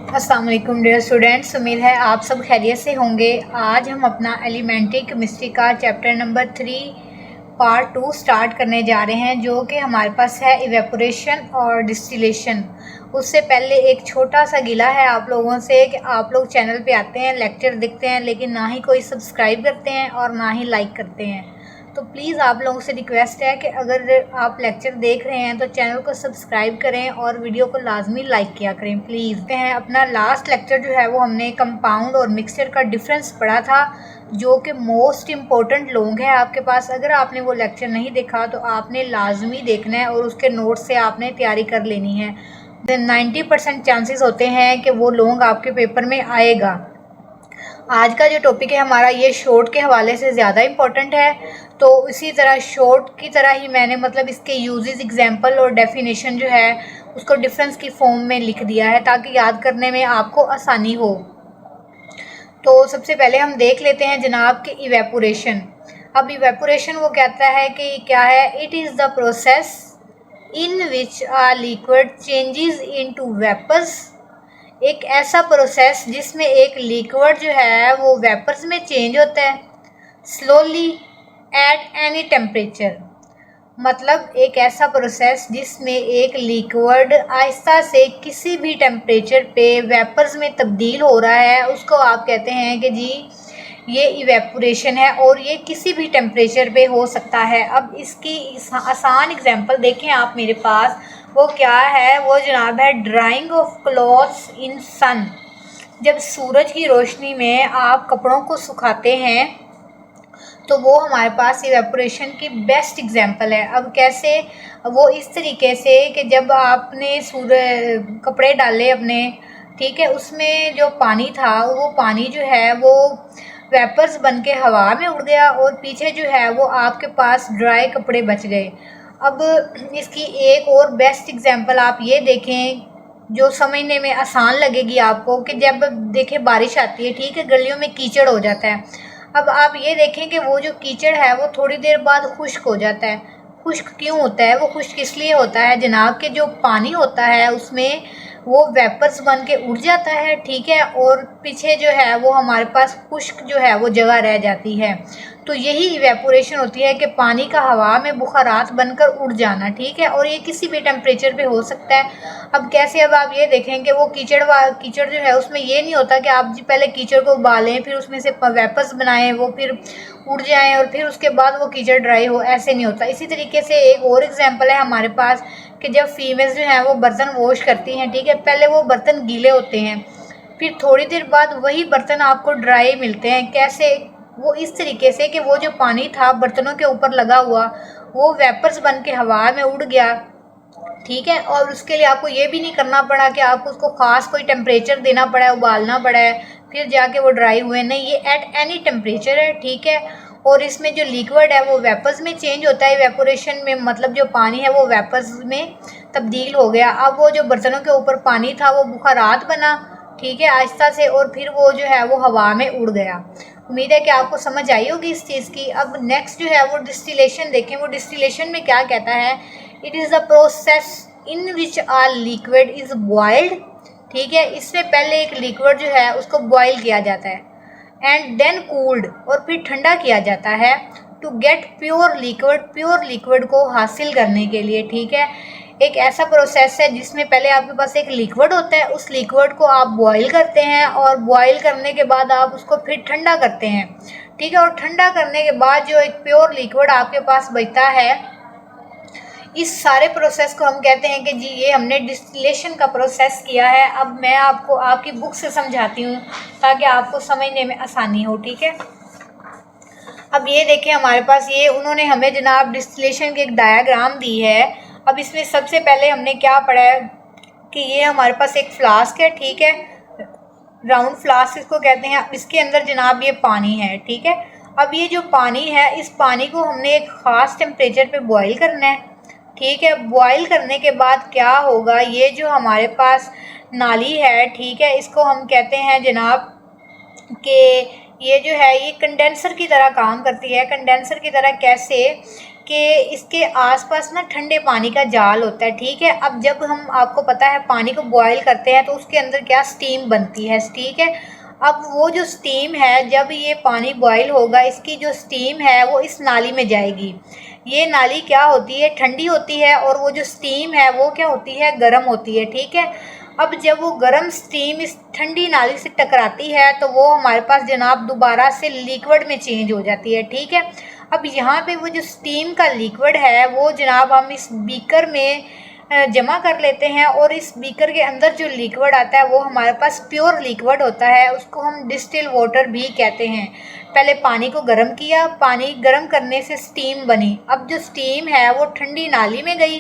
अस्सलाम वालेकुम dear students, उम्मीद है आप सब खैरियत से होंगे। आज हम अपना एलिमेंट्री केमिस्ट्री का चैप्टर नंबर 3 पार्ट 2 स्टार्ट करने जा रहे हैं, जो कि हमारे पास है इवेपोरेशन और डिस्टिलेशन। उससे पहले एक छोटा सा गिला है आप लोगों से कि आप लोग चैनल पे आते हैं, लेक्चर देखते हैं, लेकिन ना ही कोई सब्सक्राइब करते हैं और ना ही लाइक करते हैं। तो प्लीज़ आप लोगों से रिक्वेस्ट है कि अगर आप लेक्चर देख रहे हैं तो चैनल को सब्सक्राइब करें और वीडियो को लाजमी लाइक किया करें प्लीज़। अपना लास्ट लेक्चर जो है वो हमने कंपाउंड और मिक्सचर का डिफरेंस पढ़ा था, जो कि मोस्ट इम्पोर्टेंट लोग हैं आपके पास। अगर आपने वो लेक्चर नहीं देखा तो आपने लाजमी देखना है और उसके नोट से आपने तैयारी कर लेनी है। 90% चांसेस होते हैं कि वो लोग आपके पेपर में आएगा। आज का जो टॉपिक है हमारा, ये शॉर्ट के हवाले से ज़्यादा इम्पोर्टेंट है, तो इसी तरह शॉर्ट की तरह ही मैंने इसके यूजेस, एग्जांपल और डेफिनेशन जो है उसको डिफरेंस की फॉर्म में लिख दिया है ताकि याद करने में आपको आसानी हो। तो सबसे पहले हम देख लेते हैं जनाब कि इवेपोरेशन। अब इवेपोरेशन वो कहता है कि क्या है, it is the process in which a liquid changes into vapours. एक ऐसा प्रोसेस जिसमें एक लिक्विड जो है वो वेपर्स में चेंज होता है स्लोली एट एनी टेम्परेचर। मतलब एक ऐसा प्रोसेस जिसमें एक लिक्विड आहिस्ता से किसी भी टेम्परेचर पे वेपर्स में तब्दील हो रहा है, उसको आप कहते हैं कि जी ये इवेपोरेशन है, और ये किसी भी टेम्परेचर पे हो सकता है। अब इसकी आसान एग्जांपल देखें आप मेरे पास, वो क्या है, वो जनाब है ड्राइंग ऑफ क्लॉथ्स इन सन। जब सूरज की रोशनी में आप कपड़ों को सुखाते हैं तो वो हमारे पास इवेपोरेशन की बेस्ट एग्जांपल है। अब कैसे, वो इस तरीके से कि जब आपने कपड़े डाले अपने, ठीक है, उसमें जो पानी था वो पानी जो है वो वेपर्स बन के हवा में उड़ गया और पीछे जो है वो आपके पास ड्राई कपड़े बच गए। अब इसकी एक और बेस्ट एग्जांपल आप ये देखें जो समझने में आसान लगेगी आपको, कि जब देखें बारिश आती है, ठीक है, गलियों में कीचड़ हो जाता है। अब आप ये देखें कि वो जो कीचड़ है वो थोड़ी देर बाद खुश्क हो जाता है। खुश्क क्यों होता है? वो खुश्क इसलिए होता है जनाब कि जो पानी होता है उसमें वो वेपर्स बन के उड़ जाता है, ठीक है, और पीछे जो है वो हमारे पास खुश्क जो है वो जगह रह जाती है। तो यही इवेपोरेशन होती है कि पानी का हवा में बुखारात बनकर उड़ जाना, ठीक है, और ये किसी भी टेम्परेचर पे हो सकता है। अब कैसे, अब आप ये देखें कि वो कीचड़ जो है उसमें ये नहीं होता कि आप जी पहले कीचड़ को उबालें, फिर उसमें से वेपर्स बनाएं, वो फिर उड़ जाएं और फिर उसके बाद वो कीचड़ ड्राई हो, ऐसे नहीं होता। इसी तरीके से एक और एग्जांपल है हमारे पास कि जब फीमेल्स जो हैं वो बर्तन वॉश करती हैं, ठीक है, पहले वो बर्तन गीले होते हैं, फिर थोड़ी देर बाद वही बर्तन आपको ड्राई मिलते हैं। कैसे? वो इस तरीके से कि वो जो पानी था बर्तनों के ऊपर लगा हुआ वो वेपर्स बन के हवा में उड़ गया, ठीक है, और उसके लिए आपको ये भी नहीं करना पड़ा कि आपको उसको ख़ास कोई टेम्परेचर देना पड़ा है, उबालना पड़ा है, फिर जाके वो ड्राई हुए, नहीं, ये एट एनी टेम्परेचर है, ठीक है। और इसमें जो लिक्विड है वो वेपर्स में चेंज होता है इवेपोरेशन में, मतलब जो पानी है वो वेपर्स में तब्दील हो गया। अब वो जो बर्तनों के ऊपर पानी था वो बुखारात बना, ठीक है, आहिस्ता से, और फिर वो जो है वो हवा में उड़ गया। उम्मीद है कि आपको समझ आई होगी इस चीज़ की। अब नेक्स्ट जो है वो डिस्टिलेशन देखें। वो डिस्टिलेशन में क्या कहता है, it is the process in which a liquid is boiled, ठीक है, इससे पहले एक लिक्विड जो है उसको बॉयल किया जाता है एंड देन कूल्ड, और फिर ठंडा किया जाता है to get pure liquid, pure liquid को हासिल करने के लिए, ठीक है। एक ऐसा प्रोसेस है जिसमें पहले आपके पास एक लिक्विड होता है, उस लिक्विड को आप बॉईल करते हैं और बॉईल करने के बाद आप उसको फिर ठंडा करते हैं, ठीक है, और ठंडा करने के बाद जो एक प्योर लिक्विड आपके पास बचता है, इस सारे प्रोसेस को हम कहते हैं कि जी ये हमने डिस्टिलेशन का प्रोसेस किया है। अब मैं आपको आपकी बुक से समझाती हूँ ताकि आपको समझने में आसानी हो, ठीक है। अब ये देखें हमारे पास, ये उन्होंने हमें जनाब डिस्टिलेशन की एक डायग्राम दी है। अब इसमें सबसे पहले हमने क्या पढ़ा है कि ये हमारे पास एक फ्लास्क है, ठीक है, राउंड फ्लास्क इसको कहते हैं। इसके अंदर जनाब ये पानी है, ठीक है। अब ये जो पानी है, इस पानी को हमने एक ख़ास टेम्परेचर पे बॉईल करना है, ठीक है। बॉईल करने के बाद क्या होगा, ये जो हमारे पास नाली है, ठीक है, इसको हम कहते हैं जनाब कि ये जो है ये कंडेंसर की तरह काम करती है। कंडेंसर की तरह कैसे कि इसके आसपास ना ठंडे पानी का जाल होता है, ठीक है। अब जब हम, आपको पता है, पानी को बॉयल करते हैं तो उसके अंदर क्या स्टीम बनती है, ठीक है। अब वो जो स्टीम है, जब ये पानी बॉयल होगा, इसकी जो स्टीम है वो इस नाली में जाएगी। ये नाली क्या होती है, ठंडी होती है, और वो जो स्टीम है वो क्या होती है, गर्म होती है, ठीक है। अब जब वो गर्म स्टीम इस ठंडी नाली से टकराती है तो वो हमारे पास जनाब दोबारा से लिक्विड में चेंज हो जाती है, ठीक है। अब यहाँ पे वो जो स्टीम का लिक्विड है वो जनाब हम इस बीकर में जमा कर लेते हैं, और इस बीकर के अंदर जो लिक्विड आता है वो हमारे पास प्योर लिक्विड होता है, उसको हम डिस्टिल वाटर भी कहते हैं। पहले पानी को गर्म किया, पानी गर्म करने से स्टीम बनी। अब जो स्टीम है वो ठंडी नाली में गई,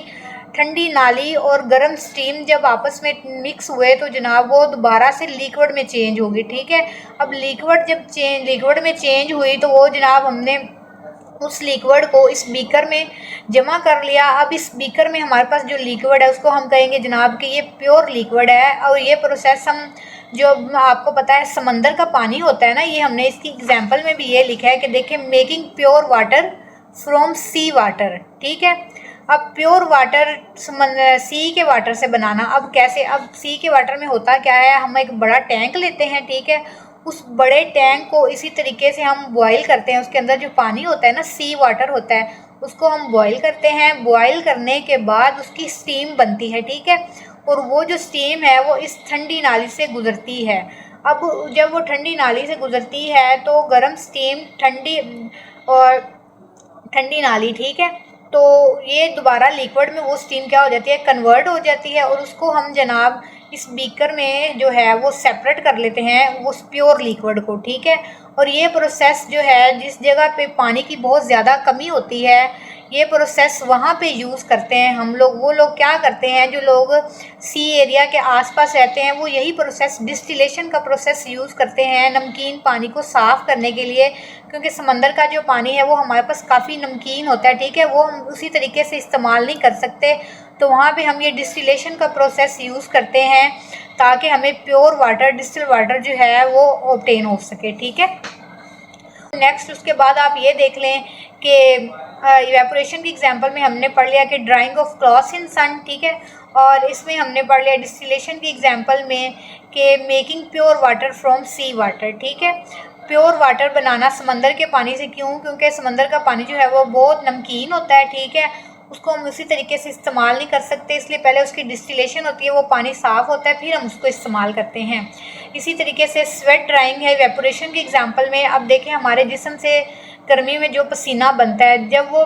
ठंडी नाली और गर्म स्टीम जब आपस में मिक्स हुए तो जनाब वो दोबारा से लिक्विड में चेंज होगी, ठीक है। अब लिक्विड में चेंज हुई तो वो जनाब हमने उस लिक्विड को इस बीकर में जमा कर लिया। अब इस बीकर में हमारे पास जो लिक्विड है उसको हम कहेंगे जनाब कि ये प्योर लिक्विड है। और ये प्रोसेस हम, जो आपको पता है समंदर का पानी होता है ना, ये हमने इसकी एग्जांपल में भी ये लिखा है कि देखिए, making pure water from sea water, ठीक है। अब प्योर वाटर सी के वाटर से बनाना, अब कैसे, अब सी के वाटर में होता क्या है, हम एक बड़ा टैंक लेते हैं, ठीक है। उस बड़े टैंक को इसी तरीके से हम बॉईल करते हैं, उसके अंदर जो पानी होता है ना, सी वाटर होता है, उसको हम बॉईल करते हैं। बॉईल करने के बाद उसकी स्टीम बनती है, ठीक है। और वो जो स्टीम है वो इस ठंडी नाली से गुजरती है। अब जब वो ठंडी नाली से गुजरती है तो गर्म स्टीम, ठंडी और ठंडी नाली, ठीक है, तो ये दोबारा लिक्विड में वो स्टीम क्या हो जाती है, कन्वर्ट हो जाती है, और उसको हम जनाब इस बीकर में जो है वो सेपरेट कर लेते हैं उस प्योर लिक्विड को, ठीक है। और ये प्रोसेस जो है, जिस जगह पे पानी की बहुत ज़्यादा कमी होती है, ये प्रोसेस वहाँ पे यूज़ करते हैं हम लोग। वो लोग क्या करते हैं, जो लोग सी एरिया के आसपास रहते हैं, वो यही प्रोसेस, डिस्टिलेशन का प्रोसेस यूज़ करते हैं नमकीन पानी को साफ़ करने के लिए, क्योंकि समंदर का जो पानी है वो हमारे पास काफ़ी नमकीन होता है, ठीक है, वो हम उसी तरीके से इस्तेमाल नहीं कर सकते। तो वहाँ पे हम ये डिस्टिलेशन का प्रोसेस यूज़ करते हैं ताकि हमें प्योर वाटर, डिस्टिल वाटर जो है वो ऑब्टेन हो सके, ठीक है। नेक्स्ट उसके बाद आप ये देख लें कि इवेपोरेशन की एग्जांपल में हमने पढ़ लिया कि drying of clothes in sun, ठीक है। और इसमें हमने पढ़ लिया डिस्टिलेशन की एग्जांपल में कि making pure water from sea water, ठीक है। प्योर वाटर बनाना समंदर के पानी से, क्यों, क्योंकि समंदर का पानी जो है वो बहुत नमकीन होता है, ठीक है, उसको हम उसी तरीके से इस्तेमाल नहीं कर सकते, इसलिए पहले उसकी डिस्टिलेशन होती है, वो पानी साफ़ होता है, फिर हम उसको इस्तेमाल करते हैं। इसी तरीके से स्वेट ड्राइंग है इवेपोरेशन की एग्जांपल में। अब देखें, हमारे जिस्म से गर्मी में जो पसीना बनता है, जब वो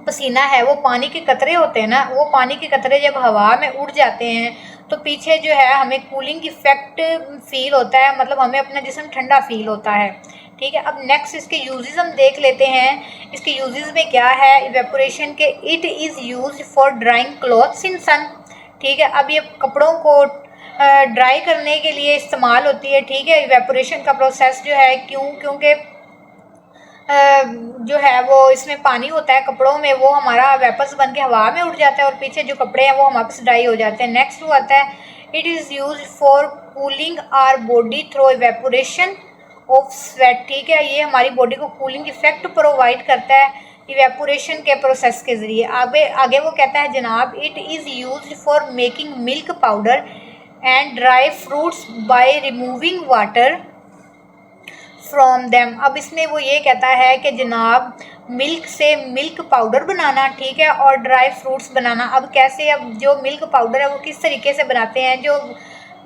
पसीना है वो पानी के कतरे होते हैं ना, वो पानी के कतरे जब हवा में उड़ जाते हैं तो पीछे जो है हमें कूलिंग इफेक्ट फील होता है, मतलब हमें अपना जिस्म ठंडा फील होता है, ठीक है। अब नेक्स्ट इसके यूजेस हम देख लेते हैं। इसके यूजेस में क्या है इवेपोरेशन के, it is used for drying clothes in sun, ठीक है। अब ये कपड़ों को ड्राई करने के लिए इस्तेमाल होती है, ठीक है, इवेपोरेशन का प्रोसेस जो है, क्यों, क्योंकि जो है वो इसमें पानी होता है कपड़ों में, वो हमारा वेपर्स बन के हवा में उड़ जाता है और पीछे जो कपड़े हैं वो हमारे पास ड्राई हो जाते हैं। नेक्स्ट वो आता है, it is used for cooling our body through evaporation of sweat, ठीक है। ये हमारी बॉडी को कूलिंग इफेक्ट प्रोवाइड करता है इवेपोरेशन के प्रोसेस के ज़रिए। आगे वो कहता है जनाब, it is used for making milk powder and dry fruits by removing water from them. अब इसमें वो ये कहता है कि जनाब मिल्क से मिल्क पाउडर बनाना, ठीक है, और ड्राई फ्रूट्स बनाना। अब कैसे, अब जो मिल्क पाउडर है वो किस तरीके से बनाते हैं, जो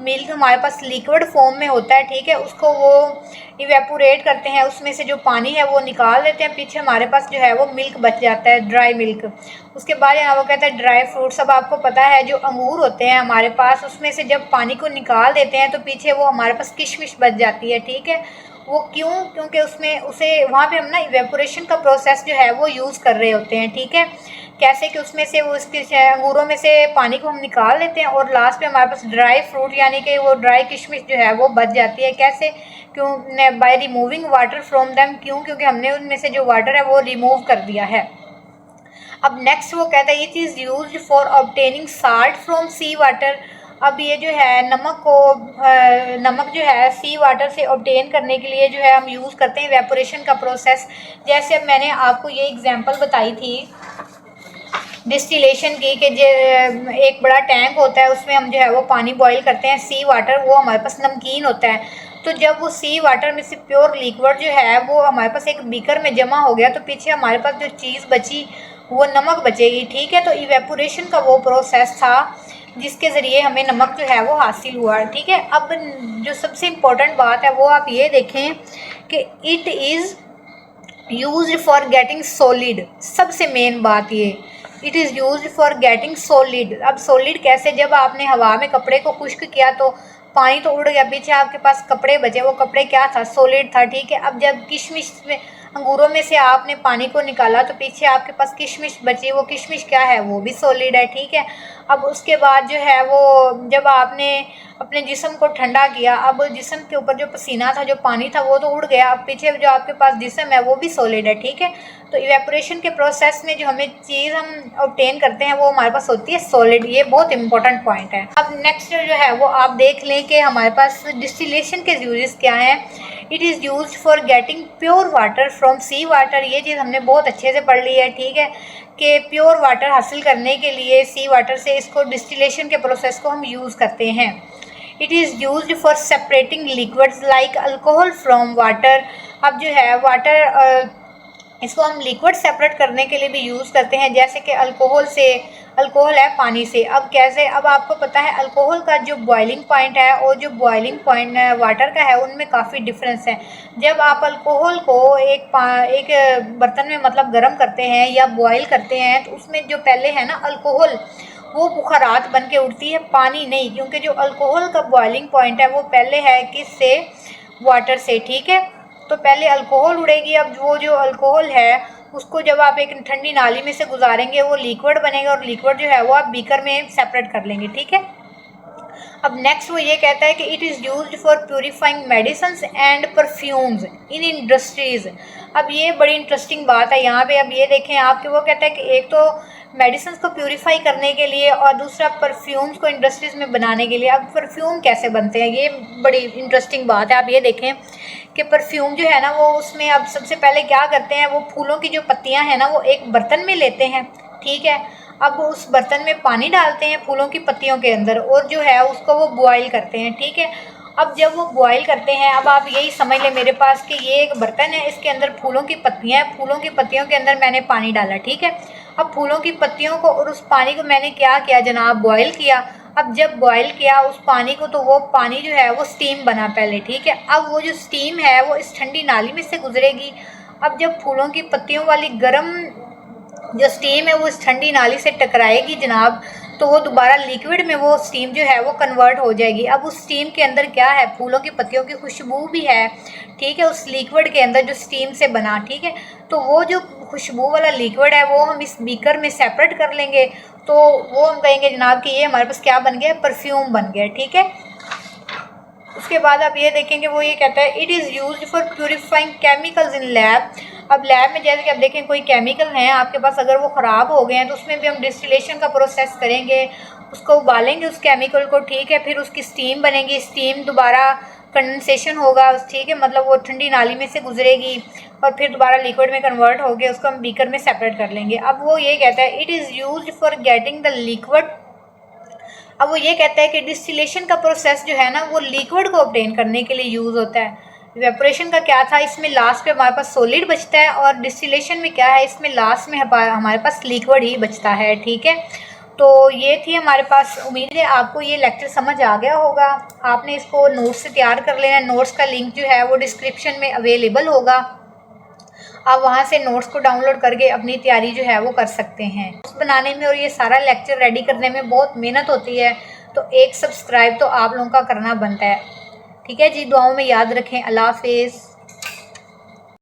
मिल्क हमारे पास लिक्विड फॉर्म में होता है, ठीक है, उसको वो इवेपोरेट करते हैं, उसमें से जो पानी है वो निकाल देते हैं, पीछे हमारे पास जो है वो मिल्क बच जाता है, ड्राई मिल्क। उसके बाद यहाँ वो कहता है ड्राई फ्रूट्स। अब आपको पता है जो अंगूर होते हैं हमारे पास, उसमें से जब पानी को निकाल देते हैं तो पीछे वो हमारे पास किशमिश बच जाती है, ठीक है। वो क्यों, क्योंकि उसमें उसे वहाँ पे हम ना इवेपोरेशन का प्रोसेस जो है वो यूज़ कर रहे होते हैं, ठीक है। कैसे कि उसमें से वो इसके अंगूरों में से पानी को हम निकाल लेते हैं और लास्ट में हमारे पास ड्राई फ्रूट यानी कि वो ड्राई किशमिश जो है वो बच जाती है। कैसे, क्यों, by removing water from them, क्यों, क्योंकि हमने उनमें से जो वाटर है वो रिमूव कर दिया है। अब नेक्स्ट वो कहता है it is used for obtaining salt from sea water. अब ये जो है नमक जो है सी वाटर से ऑब्टेन करने के लिए जो है हम यूज़ करते हैं इवेपोरेशन का प्रोसेस। जैसे अब मैंने आपको ये एग्जांपल बताई थी डिस्टिलेशन की कि एक बड़ा टैंक होता है, उसमें हम जो है वो पानी बॉईल करते हैं, सी वाटर, वो हमारे पास नमकीन होता है। तो जब वो सी वाटर में से प्योर लिक्विड जो है वो हमारे पास एक बीकर में जमा हो गया, तो पीछे हमारे पास जो चीज़ बची वो नमक बचेगी, ठीक है। तो इवेपोरेशन का वो प्रोसेस था जिसके ज़रिए हमें नमक जो है वो हासिल हुआ, ठीक है। अब जो सबसे इम्पोर्टेंट बात है वो आप ये देखें कि it is used for getting solid. सबसे मेन बात ये, it is used for getting solid. अब सॉलिड कैसे, जब आपने हवा में कपड़े को खुश्क किया तो पानी तो उड़ गया, पीछे आपके पास कपड़े बचे, वो कपड़े क्या था, सॉलिड था, ठीक है। अब जब किशमिश में अंगूरों में से आपने पानी को निकाला तो पीछे आपके पास किशमिश बची, वो किशमिश क्या है, वो भी सॉलिड है, ठीक है। अब उसके बाद जो है वो जब आपने अपने जिस्म को ठंडा किया, अब जिस्म के ऊपर जो पसीना था, जो पानी था, वो तो उड़ गया, अब पीछे जो आपके पास जिस्म है वो भी सॉलिड है, ठीक है। तो इवेपोरेशन के प्रोसेस में जो हमें चीज़ हम ऑब्टेन करते हैं वो हमारे पास होती है सॉलिड। ये बहुत इंपॉर्टेंट पॉइंट है। अब नेक्स्ट जो है वो आप देख लें कि हमारे पास डिस्टिलेशन के यूजेस क्या हैं। It is used for getting pure water from sea water. ये चीज़ हमने बहुत अच्छे से पढ़ ली है, ठीक है, कि प्योर वाटर हासिल करने के लिए सी वाटर से इसको डिस्टिलेशन के प्रोसेस को हम यूज़ करते हैं। It is used for separating liquids like alcohol from water. अब जो है वाटर इसको हम लिक्विड सेपरेट करने के लिए भी यूज़ करते हैं, जैसे कि अल्कोहल है पानी से। अब कैसे, अब आपको पता है अल्कोहल का जो बॉइलिंग पॉइंट है और जो बॉइलिंग पॉइंट वाटर का है उनमें काफ़ी डिफरेंस है। जब आप अल्कोहल को एक बर्तन में मतलब गर्म करते हैं या बॉयल करते हैं तो उसमें जो पहले है ना अल्कोहल, वो बुखारात बन के उठती है, पानी नहीं, क्योंकि जो अल्कोहल का बॉइलिंग पॉइंट है वो पहले है किससे, वाटर से, ठीक है। तो पहले अल्कोहल उड़ेगी। अब वो जो अल्कोहल है उसको जब आप एक ठंडी नाली में से गुजारेंगे वो लिक्विड बनेगा और लिक्विड जो है वो आप बीकर में सेपरेट कर लेंगे, ठीक है। अब नेक्स्ट वो ये कहता है कि it is used for purifying medicines and perfumes in industries. अब ये बड़ी इंटरेस्टिंग बात है यहाँ पे। अब ये देखें आपके, वो कहता है कि एक तो मेडिसिन्स को प्यूरिफाई करने के लिए और दूसरा परफ्यूम्स को इंडस्ट्रीज़ में बनाने के लिए। अब परफ्यूम कैसे बनते हैं, ये बड़ी इंटरेस्टिंग बात है। आप ये देखें कि परफ्यूम जो है ना वो उसमें अब सबसे पहले क्या करते हैं, वो फूलों की जो पत्तियां हैं ना वो एक बर्तन में लेते हैं, ठीक है। अब उस बर्तन में पानी डालते हैं फूलों की पत्तियों के अंदर और जो है उसको वो बॉयल करते हैं, ठीक है। अब जब वो बॉयल करते हैं, अब आप यही समझ लें मेरे पास कि ये एक बर्तन है, इसके अंदर फूलों की पत्तियां हैं, फूलों की पत्तियों के अंदर मैंने पानी डाला, ठीक है। अब फूलों की पत्तियों को और उस पानी को मैंने क्या किया जनाब, बॉयल किया। अब जब बॉयल किया उस पानी को तो वो पानी जो है वो स्टीम बना पहले, ठीक है। अब वो जो स्टीम है वो इस ठंडी नाली में से गुजरेगी। अब जब फूलों की पत्तियों वाली गर्म जो स्टीम है वो इस ठंडी नाली से टकराएगी जनाब, तो वो दोबारा लिक्विड में वो स्टीम जो है वो कन्वर्ट हो जाएगी। अब उस स्टीम के अंदर क्या है, फूलों की पत्तियों की खुशबू भी है, ठीक है, उस लिक्विड के अंदर जो स्टीम से बना, ठीक है। तो वो जो खुशबू वाला लिक्विड है वो हम इस बीकर में सेपरेट कर लेंगे, तो वो हम कहेंगे जनाब कि ये हमारे पास क्या बन गया, परफ्यूम बन गया, ठीक है। उसके बाद आप ये देखेंगे वो ये कहता है it is used for purifying chemicals in lab. अब लैब में जैसे कि आप देखें कोई केमिकल हैं आपके पास, अगर वो ख़राब हो गए हैं तो उसमें भी हम डिस्टिलेशन का प्रोसेस करेंगे, उसको उबालेंगे उस केमिकल को, ठीक है। फिर उसकी स्टीम बनेगी, स्टीम दोबारा कंडेंसेशन होगा, ठीक है, मतलब वो ठंडी नाली में से गुजरेगी और फिर दोबारा लिक्विड में कन्वर्ट होकर उसको हम बीकर में सेपरेट कर लेंगे। अब वो ये कहता है it is used for getting the liquid. अब वो ये कहता है कि डिस्टिलेशन का प्रोसेस जो है ना वो लिक्विड को ऑब्टेन करने के लिए यूज़ होता है। इवेपोरेशन का क्या था, इसमें लास्ट पे हमारे पास सॉलिड बचता है, और डिस्टिलेशन में क्या है, इसमें लास्ट में हमारे पास लिक्विड ही बचता है, ठीक है। तो ये थी हमारे पास, उम्मीद है आपको ये लेक्चर समझ आ गया होगा। आपने इसको नोट्स से तैयार कर लेना, नोट्स का लिंक जो है वो डिस्क्रिप्शन में अवेलेबल होगा, आप वहाँ से नोट्स को डाउनलोड करके अपनी तैयारी जो है वो कर सकते हैं। नोट्स बनाने में और ये सारा लेक्चर रेडी करने में बहुत मेहनत होती है, तो एक सब्सक्राइब तो आप लोगों का करना बनता है, ठीक है जी। दुआओं में याद रखें। अल्लाह हाफिज़।